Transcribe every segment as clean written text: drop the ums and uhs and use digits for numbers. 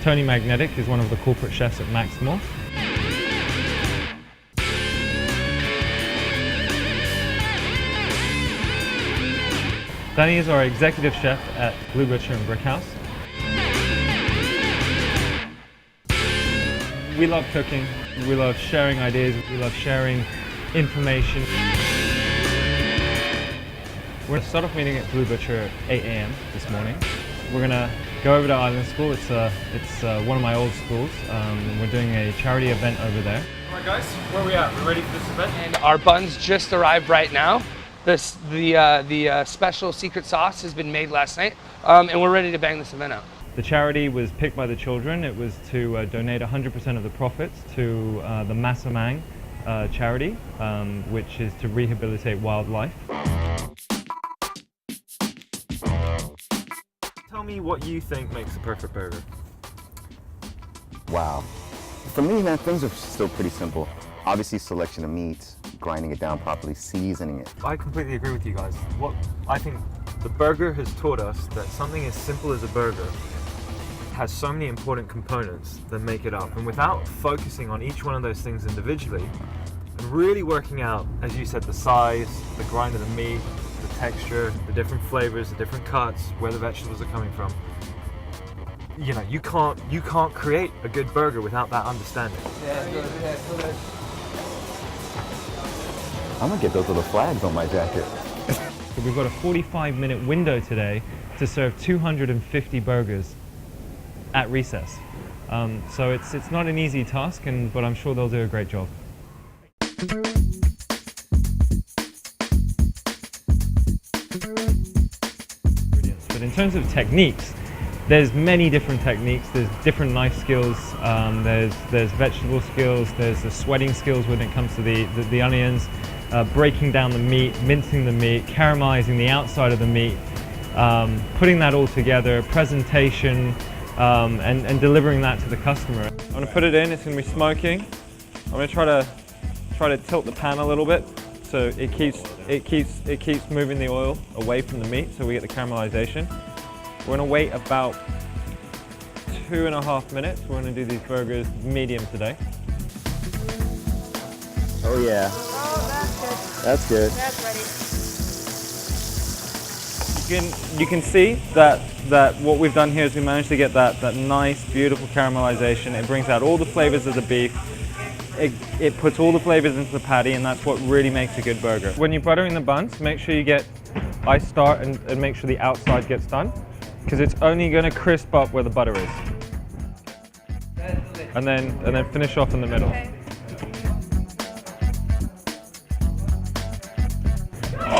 Tony Magnetic is one of the corporate chefs at Maximal. Danny is our executive chef at Blue Butcher and Brickhouse. We love cooking, we love sharing ideas, we love sharing information. We're going to start off meeting at Blue Butcher at 8 a.m. this morning. We're going to go over to Island School. It's one of my old schools. We're doing a charity event over there. All right guys, where are we at? We're ready for this event? And our buns just arrived right now. The special secret sauce has been made last night, and we're ready to bang this event out. The charity was picked by the children. It was to donate 100% of the profits to the Masamang charity, which is to rehabilitate wildlife. Tell me what you think makes the perfect burger. Wow. For me, man, things are still pretty simple. Obviously, selection of meats, grinding it down properly, seasoning it. I completely agree with you guys. I think the burger has taught us that something as simple as a burger has so many important components that make it up. And without focusing on each one of those things individually, and really working out, as you said, the size, the grind of the meat, the texture, the different flavors, the different cuts, where the vegetables are coming from, you know, you can't create a good burger without that understanding. I'm gonna get those little flags on my jacket. So we've got a 45-minute window today to serve 250 burgers at recess. So it's not an easy task, but I'm sure they'll do a great job. But in terms of techniques, there's many different techniques. There's different knife skills, there's vegetable skills, there's the sweating skills when it comes to the onions, breaking down the meat, mincing the meat, caramelizing the outside of the meat, putting that all together, presentation, and delivering that to the customer. I'm going to put it in, it's going to be smoking. I'm going to try to tilt the pan a little bit so it keeps moving the oil away from the meat so we get the caramelization. We're going to wait about 2.5 minutes. We're going to do these burgers medium today. Oh yeah. Oh, That's good. that's good. You can see that what we've done here is we managed to get that nice, beautiful caramelization. It brings out all the flavors of the beef. It puts all the flavors into the patty, and that's what really makes a good burger. When you're buttering the buns, make sure I start and make sure the outside gets done, because it's only going to crisp up where the butter is. And then finish off in the middle. Okay.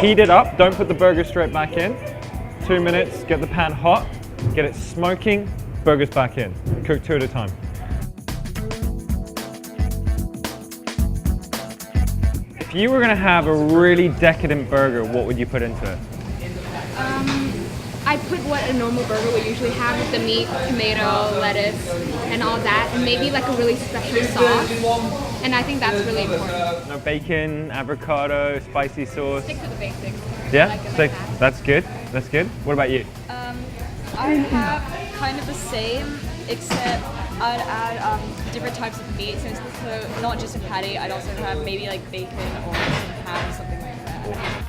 Heat it up, don't put the burger straight back in. 2 minutes, get the pan hot, get it smoking, burgers back in. Cook 2 at a time. If you were going to have a really decadent burger, what would you put into it? I put what a normal burger would usually have with the meat, tomato, lettuce, and all that, and maybe like a really special sauce. And I think that's really important. No bacon, avocado, spicy sauce. Stick to the basics. Yeah, I like it like that. That's good. That's good. What about you? I have kind of the same, except I'd add different types of meat. So not just a patty, I'd also have maybe like bacon or some ham, something like that.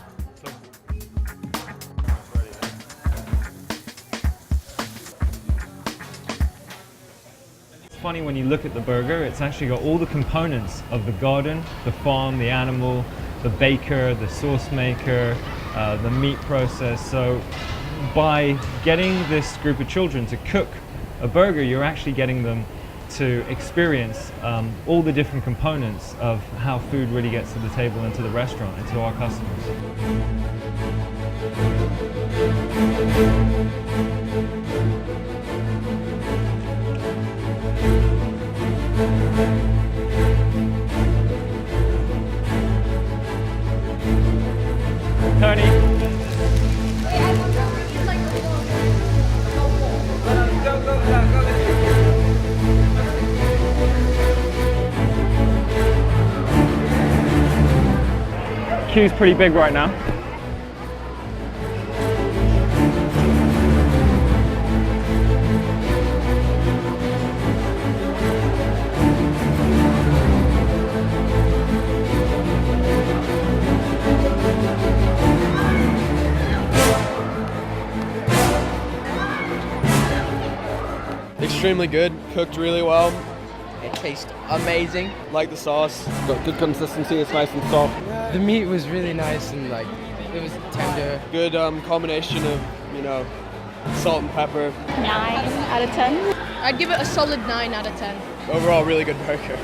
It's funny when you look at the burger, it's actually got all the components of the garden, the farm, the animal, the baker, the sauce maker, the meat process. So by getting this group of children to cook a burger, you're actually getting them to experience all the different components of how food really gets to the table and to the restaurant and to our customers. Tony. Queue's pretty big right now. extremely good, cooked really well. It tastes amazing. Like the sauce, got good consistency, it's nice and soft. The meat was really nice and like it was tender. Good combination of, salt and pepper. 9 out of 10. I'd give it a solid 9 out of 10. Overall, really good burger.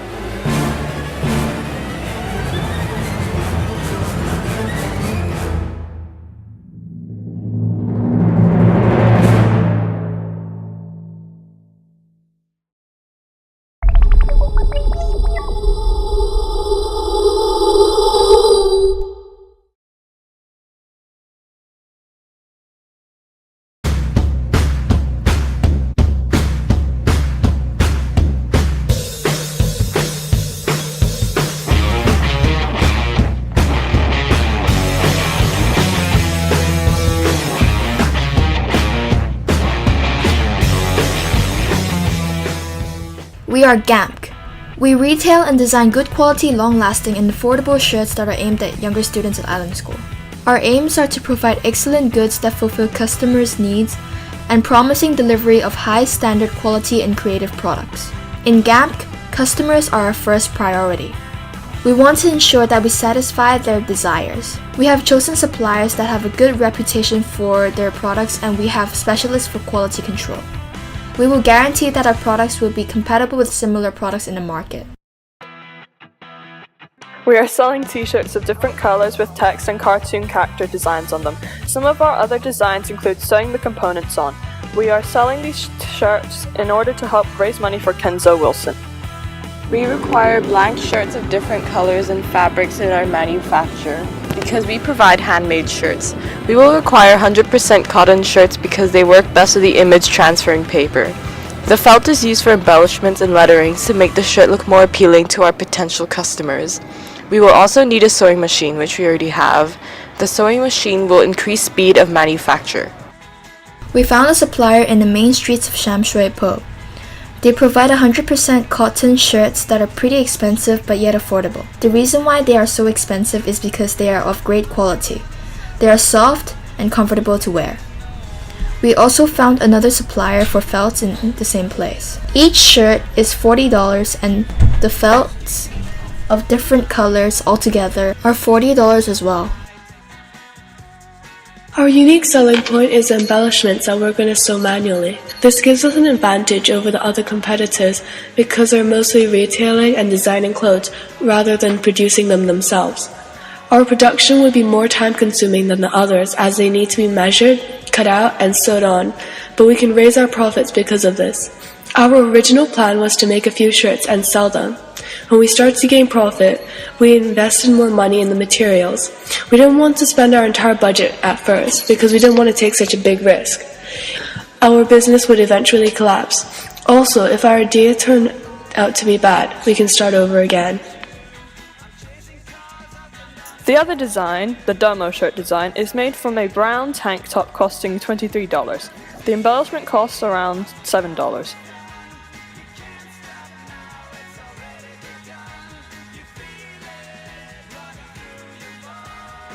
We are GAMC. We retail and design good quality, long-lasting, and affordable shirts that are aimed at younger students at Island School. Our aims are to provide excellent goods that fulfill customers' needs and promising delivery of high standard quality and creative products. In GAMC, customers are our first priority. We want to ensure that we satisfy their desires. We have chosen suppliers that have a good reputation for their products, and we have specialists for quality control. We will guarantee that our products will be compatible with similar products in the market. We are selling t-shirts of different colors with text and cartoon character designs on them. Some of our other designs include sewing the components on. We are selling these shirts in order to help raise money for Kenzo Wilson. We require blank shirts of different colors and fabrics in our manufacture because we provide handmade shirts. We will require 100% cotton shirts because they work best with the image transferring paper. The felt is used for embellishments and letterings to make the shirt look more appealing to our potential customers. We will also need a sewing machine, which we already have. The sewing machine will increase speed of manufacture. We found a supplier in the main streets of Sham Shui Po. They provide 100% cotton shirts that are pretty expensive but yet affordable. The reason why they are so expensive is because they are of great quality. They are soft and comfortable to wear. We also found another supplier for felts in the same place. Each shirt is $40 and the felts of different colors altogether are $40 as well. Our unique selling point is the embellishments that we're going to sew manually. This gives us an advantage over the other competitors because they're mostly retailing and designing clothes rather than producing them themselves. Our production would be more time consuming than the others as they need to be measured, cut out, and sewed on, but we can raise our profits because of this. Our original plan was to make a few shirts and sell them. When we started to gain profit, we invested more money in the materials. We didn't want to spend our entire budget at first because we didn't want to take such a big risk. Our business would eventually collapse. Also, if our idea turned out to be bad, we can start over again. The other design, the Domo shirt design, is made from a brown tank top costing $23. The embellishment costs around $7.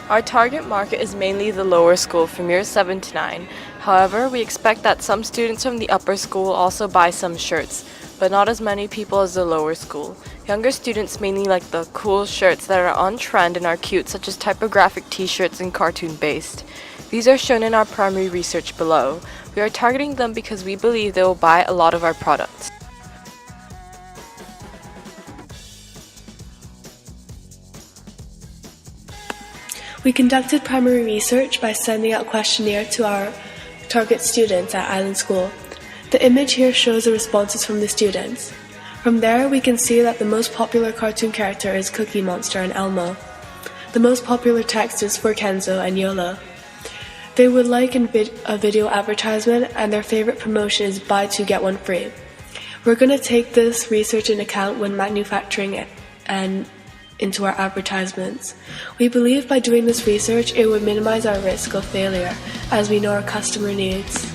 Our target market is mainly the lower school from years 7 to 9. However, we expect that some students from the upper school also buy some shirts, but not as many people as the lower school. Younger students mainly like the cool shirts that are on trend and are cute, such as typographic t-shirts and cartoon-based. These are shown in our primary research below. We are targeting them because we believe they will buy a lot of our products. We conducted primary research by sending out a questionnaire to our target students at Island School. The image here shows the responses from the students. From there, we can see that the most popular cartoon character is Cookie Monster and Elmo. The most popular text is for Kenzo and YOLO. They would like a video advertisement, and their favorite promotion is buy 2 get 1 free. We're going to take this research into account when manufacturing it and into our advertisements. We believe by doing this research, it would minimize our risk of failure, as we know our customer needs.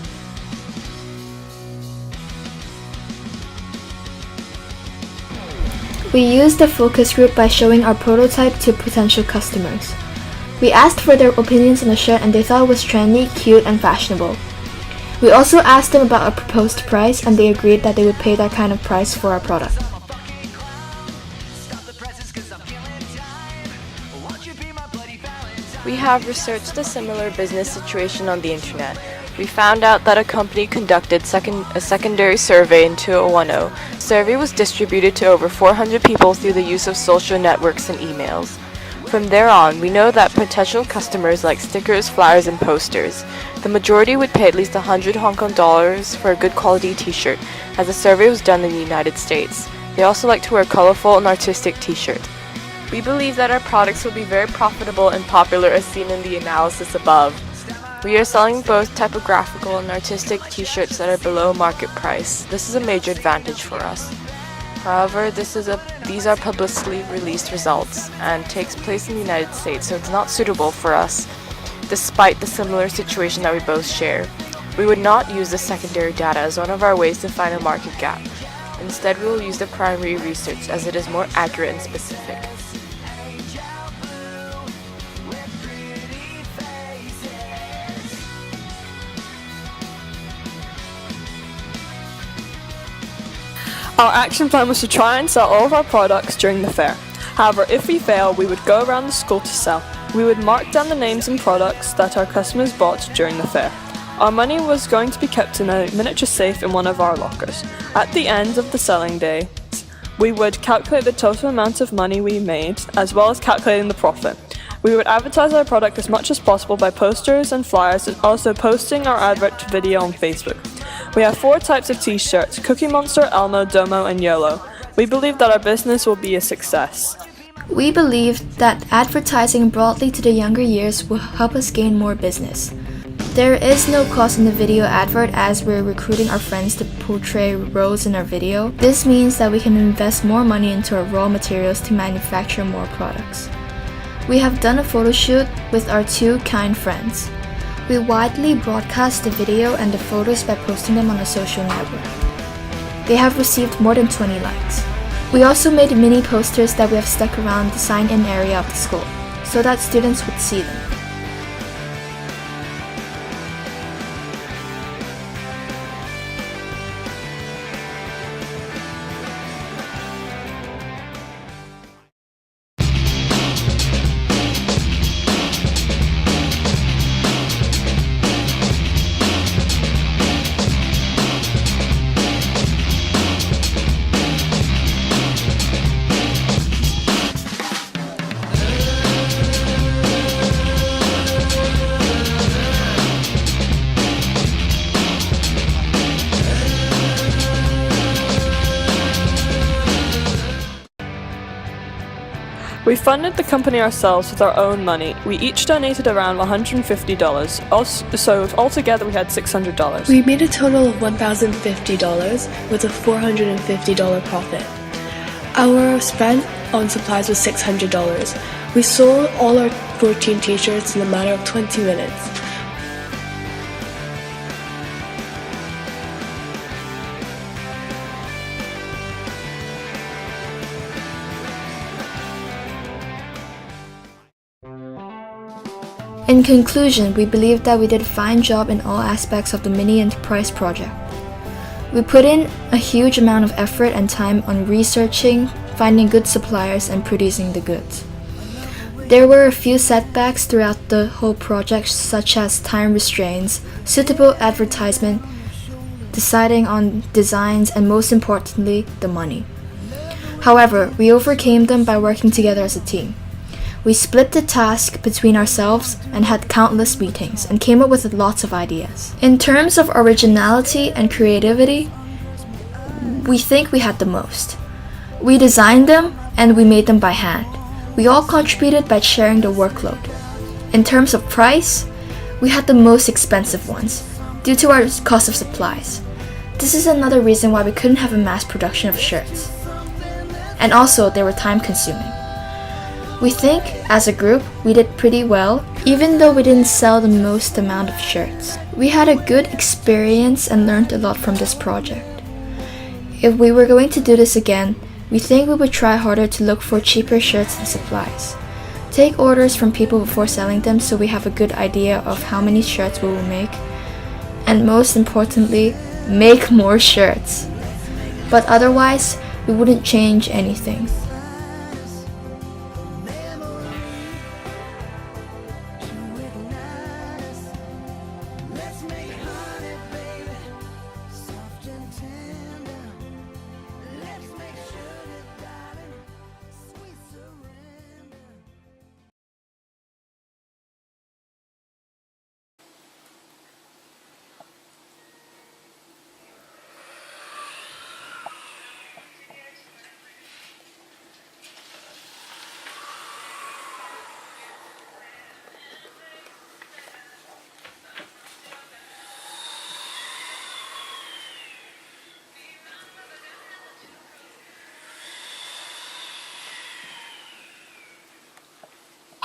We used the focus group by showing our prototype to potential customers. We asked for their opinions on the shirt and they thought it was trendy, cute, and fashionable. We also asked them about our proposed price, and they agreed that they would pay that kind of price for our product. We have researched a similar business situation on the internet. We found out that a company conducted a secondary survey in 2010. The survey was distributed to over 400 people through the use of social networks and emails. From there on, we know that potential customers like stickers, flyers, and posters. The majority would pay at least 100 Hong Kong dollars for a good quality t-shirt, as the survey was done in the United States. They also like to wear colorful and artistic t-shirts. We believe that our products will be very profitable and popular as seen in the analysis above. We are selling both typographical and artistic t-shirts that are below market price. This is a major advantage for us. However, these are publicly released results and takes place in the United States, so it's not suitable for us, despite the similar situation that we both share. We would not use the secondary data as one of our ways to find a market gap. Instead, we will use the primary research as it is more accurate and specific. Our action plan was to try and sell all of our products during the fair. However, if we fail, we would go around the school to sell. We would mark down the names and products that our customers bought during the fair. Our money was going to be kept in a miniature safe in one of our lockers. At the end of the selling day, we would calculate the total amount of money we made, as well as calculating the profit. We would advertise our product as much as possible by posters and flyers, and also posting our advert video on Facebook. We have 4 types of t-shirts: Cookie Monster, Elmo, Domo, and YOLO. We believe that our business will be a success. We believe that advertising broadly to the younger years will help us gain more business. There is no cost in the video advert as we're recruiting our friends to portray roles in our video. This means that we can invest more money into our raw materials to manufacture more products. We have done a photo shoot with our 2 kind friends. We widely broadcast the video and the photos by posting them on a social network. They have received more than 20 likes. We also made mini posters that we have stuck around the sign-in area of the school, so that students would see them. We funded the company ourselves with our own money. We each donated around $150. So altogether we had $600. We made a total of $1,050 with a $450 profit. Our spend on supplies was $600. We sold all our 14 t-shirts in a matter of 20 minutes. In conclusion, we believe that we did a fine job in all aspects of the mini enterprise project. We put in a huge amount of effort and time on researching, finding good suppliers, and producing the goods. There were a few setbacks throughout the whole project, such as time restraints, suitable advertisement, deciding on designs, and most importantly, the money. However, we overcame them by working together as a team. We split the task between ourselves and had countless meetings and came up with lots of ideas. In terms of originality and creativity, we think we had the most. We designed them and we made them by hand. We all contributed by sharing the workload. In terms of price, we had the most expensive ones due to our cost of supplies. This is another reason why we couldn't have a mass production of shirts. And also, they were time consuming. We think, as a group, we did pretty well, even though we didn't sell the most amount of shirts. We had a good experience and learned a lot from this project. If we were going to do this again, we think we would try harder to look for cheaper shirts and supplies. Take orders from people before selling them so we have a good idea of how many shirts we will make. and most importantly, make more shirts. But otherwise, we wouldn't change anything.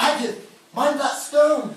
Agith, mind that stone!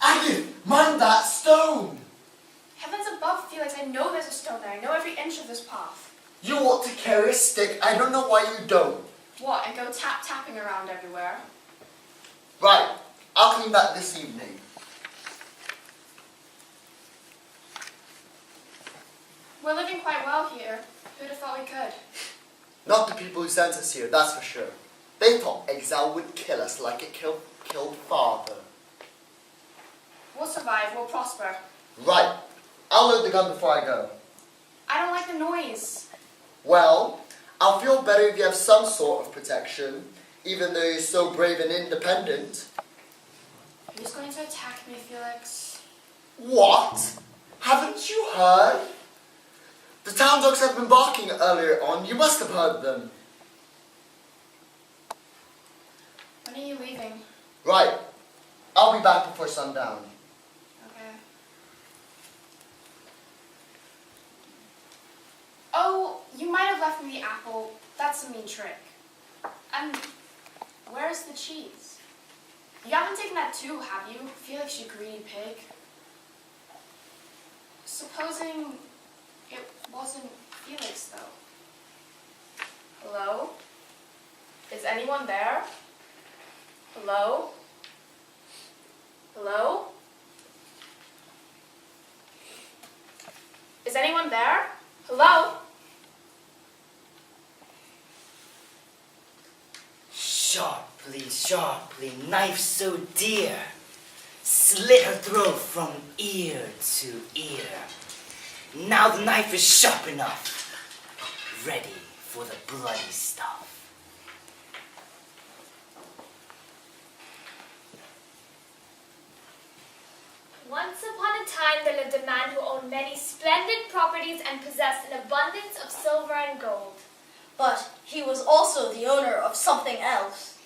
Agith, mind that stone! Heavens above, Felix, I know there's a stone there. I know every inch of this path. You ought to carry a stick. I don't know why you don't. What, and go tapping around everywhere? Right, I'll clean that this evening. We're living quite well here. Who'd have thought we could? Not the people who sent us here, that's for sure. They thought exile would kill us like it killed father. We'll survive, we'll prosper. Right, I'll load the gun before I go. I don't like the noise. Well, I'll feel better if you have some sort of protection, even though you're so brave and independent. Who's going to attack me, Felix? What? Haven't you heard? The town dogs have been barking earlier on. You must have heard them. When are you leaving? Right. I'll be back before sundown. Okay. Oh, you might have left me the apple. That's a mean trick. And where's the cheese? You haven't taken that too, have you? Felix, you greedy pig. Supposing it wasn't Felix, though. Hello? Is anyone there? Hello? Hello? Is anyone there? Hello? Sharply, sharply, knife so dear, slit her throat from ear to ear. Now the knife is sharp enough, ready for the bloody stuff. Once upon a time there lived a man who owned many splendid properties and possessed an abundance of silver and gold. But he was also the owner of something else.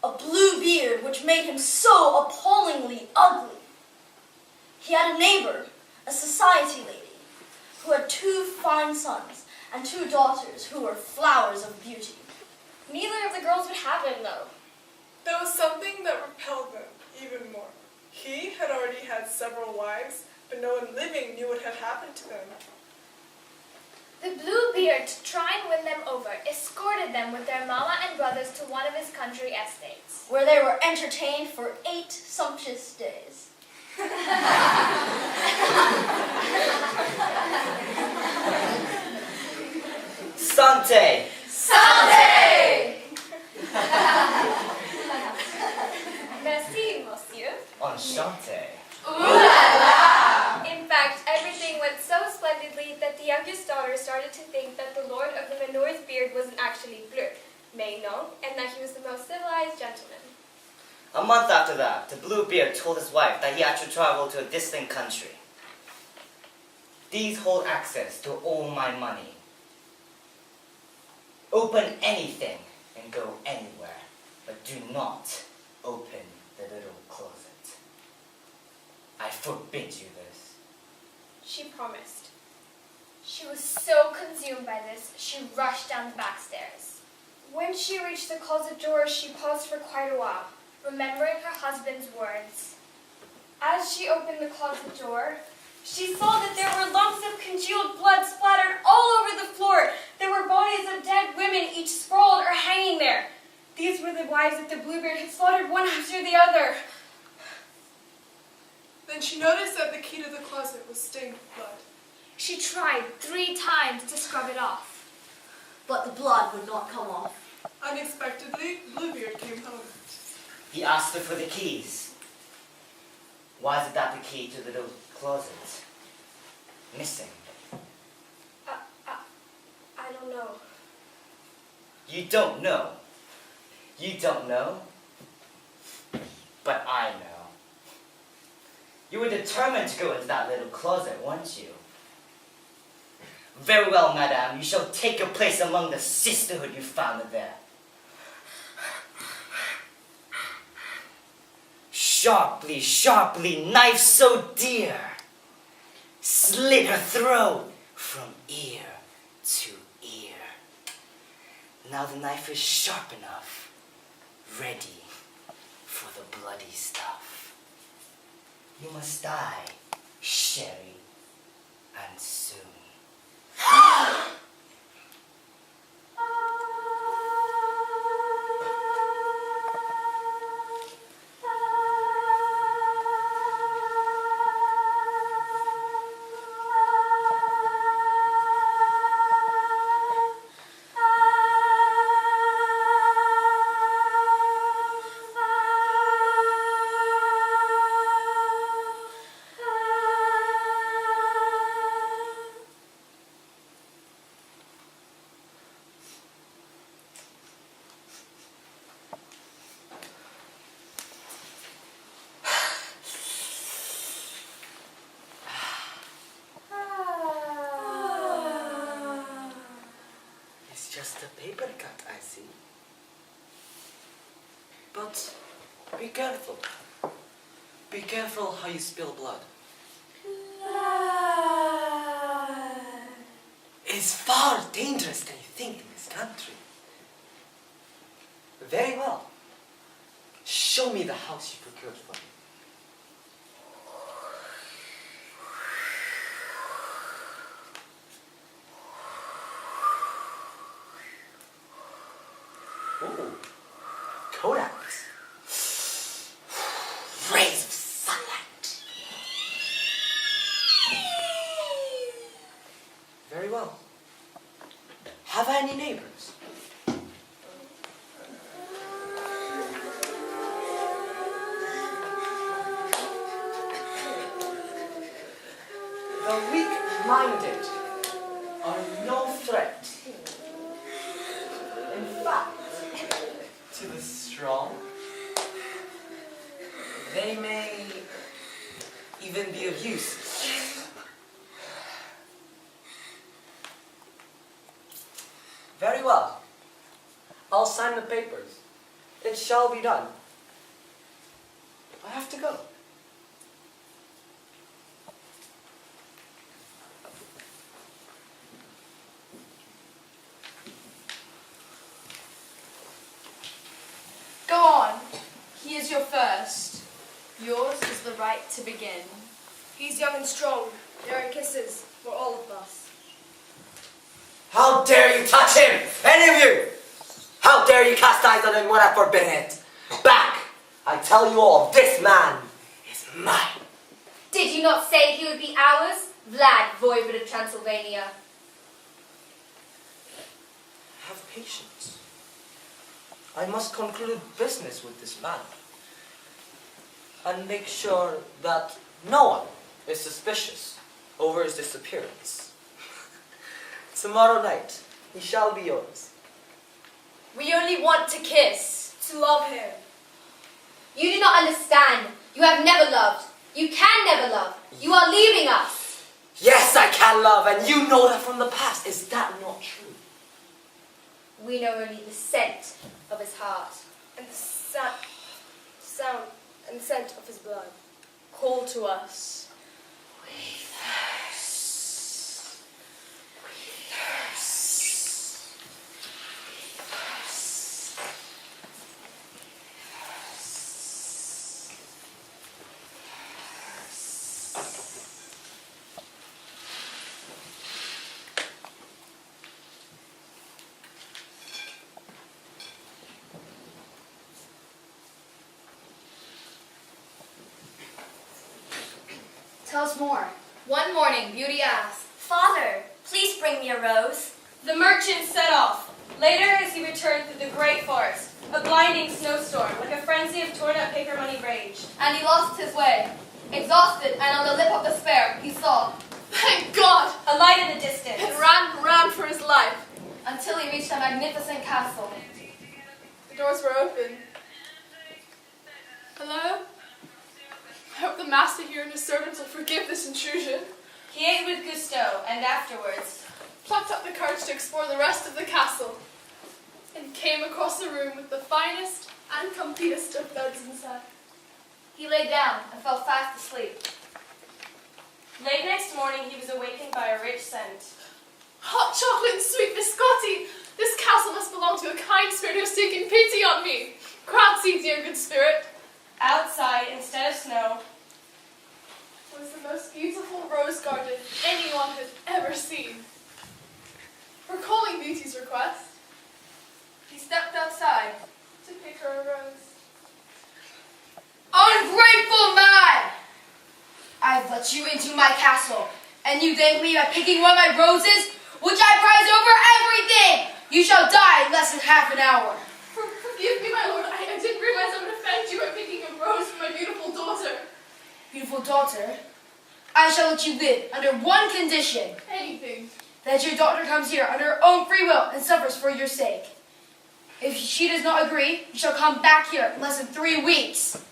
A blue beard which made him so appallingly ugly. He had a neighbor, a society lady, who had 2 fine sons and 2 daughters who were flowers of beauty. Neither of the girls would have him, though. There was something that repelled them even more. He had already had several wives, but no one living knew what had happened to them. The Bluebeard, to try and win them over, escorted them with their mama and brothers to one of his country estates, where they were entertained for 8 sumptuous days. Sante! Sante! Merci, monsieur. Enchanté. Ooh la la! In fact, everything went so splendidly that the youngest daughter started to think that the lord of the Menor's beard wasn't actually bleu, mais non, and that he was the most civilized gentleman. A month after that, the Bluebeard told his wife that he had to travel to a distant country. These hold access to all my money. Open anything and go anywhere, but do not open the little closet. I forbid you this. She promised. She was so consumed by this, she rushed down the back stairs. When she reached the closet door, she paused for quite a while, remembering her husband's words. As she opened the closet door, she saw that there were lumps of congealed blood splattered all over the floor. There were bodies of dead women, each sprawled or hanging there. These were the wives that the Bluebeard had slaughtered one after the other. Then she noticed that the key to the closet was stained with blood. She tried 3 times to scrub it off. But the blood would not come off. Unexpectedly, Bluebeard came home. He asked her for the keys. Why is it that the key to the little closet missing? I don't know. You don't know. You don't know? But I know. You were determined to go into that little closet, weren't you? Very well, madame. You shall take your place among the sisterhood you found there. Sharply, sharply, knife so dear, slit her throat from ear to ear. Now the knife is sharp enough, ready for the bloody stuff. You must die, Sherry, and soon. Just a paper cut, I see. But be careful. Be careful how you spill blood. It's far dangerous than you think in this country. Very well. Show me the house you procured for me. Ooh, Kodaks. Rays of sunlight. Very well. Have I any neighbors? The weak-minded are no threat. In fact, to the strong, they may even be of use. Very well. I'll sign the papers. It shall be done. I have to go. Go on. He is your first. Yours is the right to begin. He's young and strong. There are kisses for all of us. How dare you touch him, any of you! How dare you cast eyes on him when I forbid it? Back! I tell you all, this man is mine. Did you not say he would be ours? Vlad, Voivod of Transylvania. Have patience. I must conclude business with this man. And make sure that no one is suspicious over his disappearance. Tomorrow night, he shall be yours. We only want to kiss. To love him. You do not understand. You have never loved. You can never love. You are leaving us. Yes, I can love, and you know that from the past. Is that not true? We know only the scent of his heart. And the sound and scent of his blood. Call to us. Tell us more. One morning, Beauty asked, Father, please bring me a rose. The merchant set off. Later, as he returned through the great forest, a blinding snowstorm, like a frenzy of torn-up paper money raged. and he lost his way. Exhausted and on the lip of despair, he saw, Thank God! A light in the distance. and ran for his life, until he reached a magnificent castle. The doors were open. Hello? I hope the master here and his servants will forgive this intrusion. He ate with gusto, and afterwards Plucked up the courage to explore the rest of the castle, and came across a room with the finest and completest of beds inside. He lay down and fell fast asleep. late next morning he was awakened by a rich scent. Hot chocolate and sweet biscotti! This castle must belong to a kind spirit who has taken pity on me. Grazie, dear good spirit. Outside, instead of snow, Was the most beautiful rose garden anyone has ever seen. Recalling Beauty's request, he stepped outside to pick her a rose. Ungrateful man! I've let you into my castle, and you thank me by picking one of my roses, which I prize over everything! You shall die in less than half an hour. Forgive me, my lord. I didn't realize I would offend you by picking a rose for my beautiful daughter. Beautiful daughter, I shall let you live under one condition. Anything. That your daughter comes here under her own free will and suffers for your sake. If she does not agree, you shall come back here in less than 3 weeks.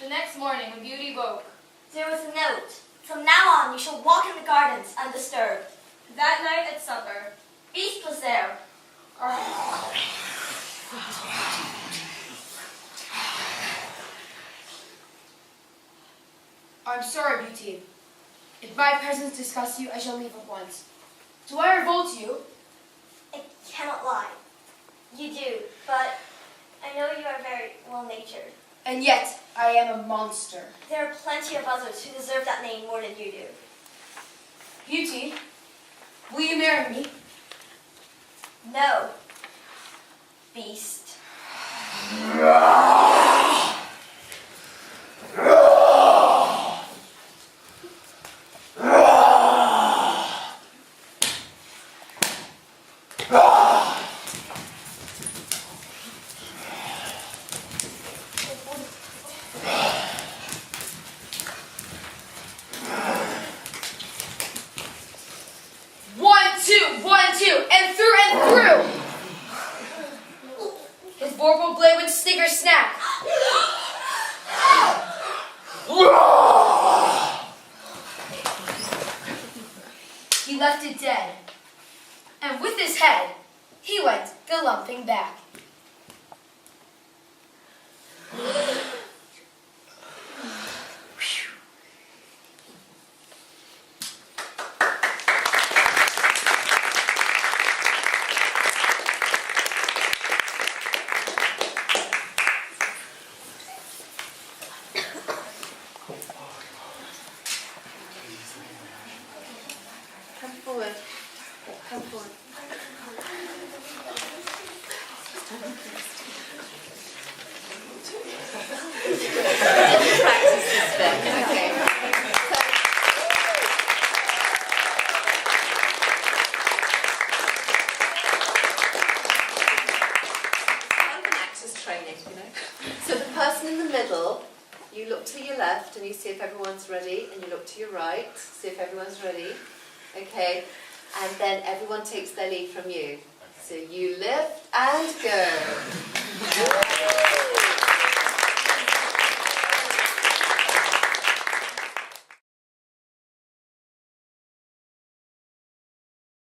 The next morning, when Beauty woke, There was a note. From now on, you shall walk in the gardens undisturbed. that night at supper, Beast was there. I'm sorry, Beauty. If my presence disgusts you, I shall leave at once. Do I revolt you? I cannot lie. You do, but I know you are very well-natured. And yet, I am a monster. There are plenty of others who deserve that name more than you do. Beauty, will you marry me? No. Beast. One, two, and through. His vorpal blade would snicker snap. He left it dead, and with his head, he went galumping back. come forward. Come forward. Practice this bit. Okay. So the person in the middle, you look to your left and you see if everyone's ready, and you look to your right, see if everyone's ready. Okay, and then everyone takes their lead from you. So you lift and go.